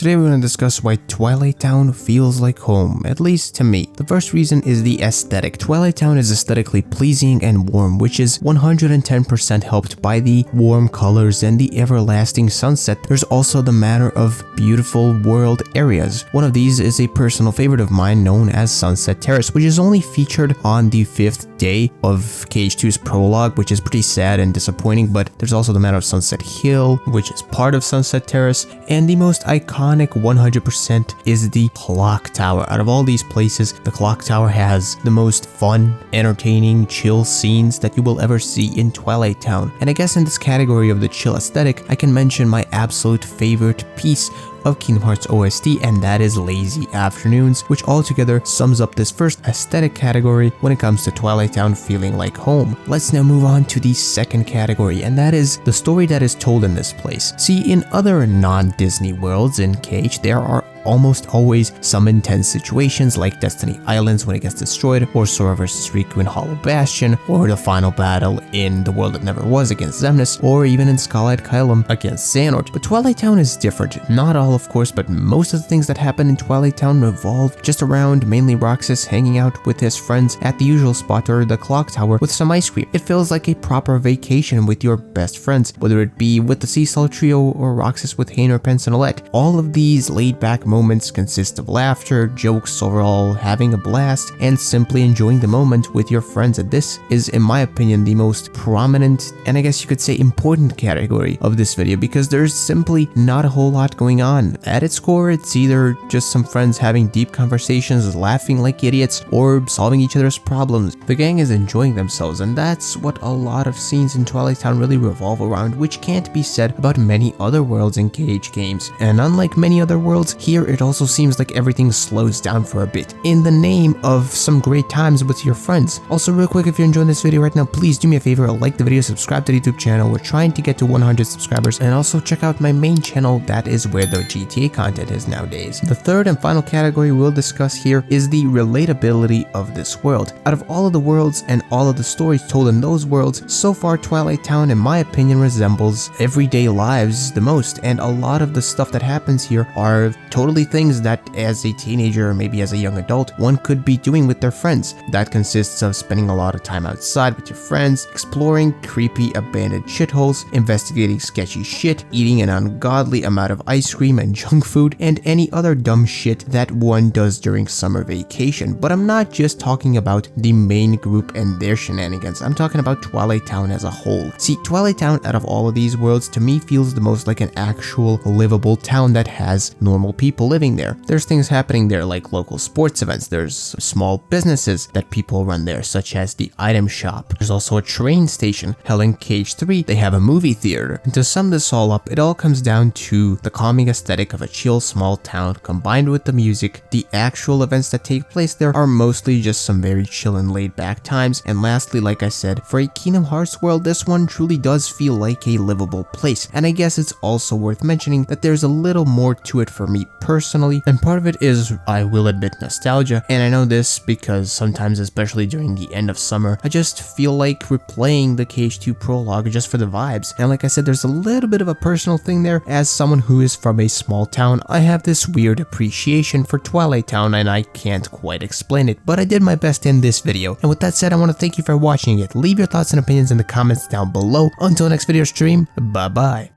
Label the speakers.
Speaker 1: Today we're going to discuss why Twilight Town feels like home, at least to me. The first reason is the aesthetic. Twilight Town is aesthetically pleasing and warm, which is 110% helped by the warm colors and the everlasting sunset. There's also the matter of beautiful world areas. One of these is a personal favorite of mine known as Sunset Terrace, which is only featured on the 5th day of KH2's prologue, which is pretty sad and disappointing, but there's also the matter of Sunset Hill, which is part of Sunset Terrace, and the most iconic 100% is the Clock Tower. Out of all these places, the Clock Tower has the most fun, entertaining, chill scenes that you will ever see in Twilight Town. And I guess in this category of the chill aesthetic, I can mention my absolute favorite piece of Kingdom Hearts OST, and that is Lazy Afternoons, which altogether sums up this first aesthetic category when it comes to Twilight Town feeling like home. Let's now move on to the second category, and that is the story that is told in this place. See, in other non-Disney worlds in KH, there are almost always some intense situations like Destiny Islands when it gets destroyed, or Sora vs. Riku in Hollow Bastion, or the final battle in The World That Never Was against Xemnas, or even in Scarlet Kylum against Xehanort. But Twilight Town is different. Not all, of course, but most of the things that happen in Twilight Town revolve just around mainly Roxas hanging out with his friends at the usual spot or the Clock Tower with some ice cream. It feels like a proper vacation with your best friends, whether it be with the Seesaw Trio or Roxas with Hayner, Pence, and Alette. All of these laid-back moments consist of laughter, jokes, overall having a blast, and simply enjoying the moment with your friends. And this is, in my opinion, the most prominent and I guess you could say important category of this video, because there's simply not a whole lot going on. At its core, it's either just some friends having deep conversations, laughing like idiots, or solving each other's problems. The gang is enjoying themselves, and that's what a lot of scenes in Twilight Town really revolve around, which can't be said about many other worlds in KH games. And unlike many other worlds, here it also seems like everything slows down for a bit in the name of some great times with your friends. Also, real quick, if you're enjoying this video right now, please do me a favor, like the video, subscribe to the YouTube channel. We're trying to get to 100 subscribers, and also check out my main channel. That is where the GTA content is nowadays. The third and final category we'll discuss here is the relatability of this world. Out of all of the worlds and all of the stories told in those worlds, so far Twilight Town, in my opinion, resembles everyday lives the most, and a lot of the stuff that happens here are totally things that as a teenager or maybe as a young adult one could be doing with their friends. That consists of spending a lot of time outside with your friends, exploring creepy abandoned shitholes, investigating sketchy shit, eating an ungodly amount of ice cream and junk food, and any other dumb shit that one does during summer vacation. But I'm not just talking about the main group and their shenanigans, I'm talking about Twilight Town as a whole. See, Twilight Town out of all of these worlds to me feels the most like an actual livable town that has normal people living there. There's things happening there like local sports events, there's small businesses that people run there such as the item shop, there's also a train station. Hell, in KH3 they have a movie theater. And to sum this all up, it all comes down to the calming aesthetic of a chill small town combined with the music. The actual events that take place there are mostly just some very chill and laid back times. And lastly, like I said, for a Kingdom Hearts world, this one truly does feel like a livable place. And I guess it's also worth mentioning that there's a little more to it for me personally, and part of it is, I will admit, nostalgia. And I know this because sometimes, especially during the end of summer, I just feel like replaying the KH2 prologue just for the vibes. And like I said, there's a little bit of a personal thing there. As someone who is from a small town, I have this weird appreciation for Twilight Town, and I can't quite explain it, but I did my best in this video. And with that said, I want to thank you for watching it. Leave your thoughts and opinions in the comments down below. Until next video stream, bye bye.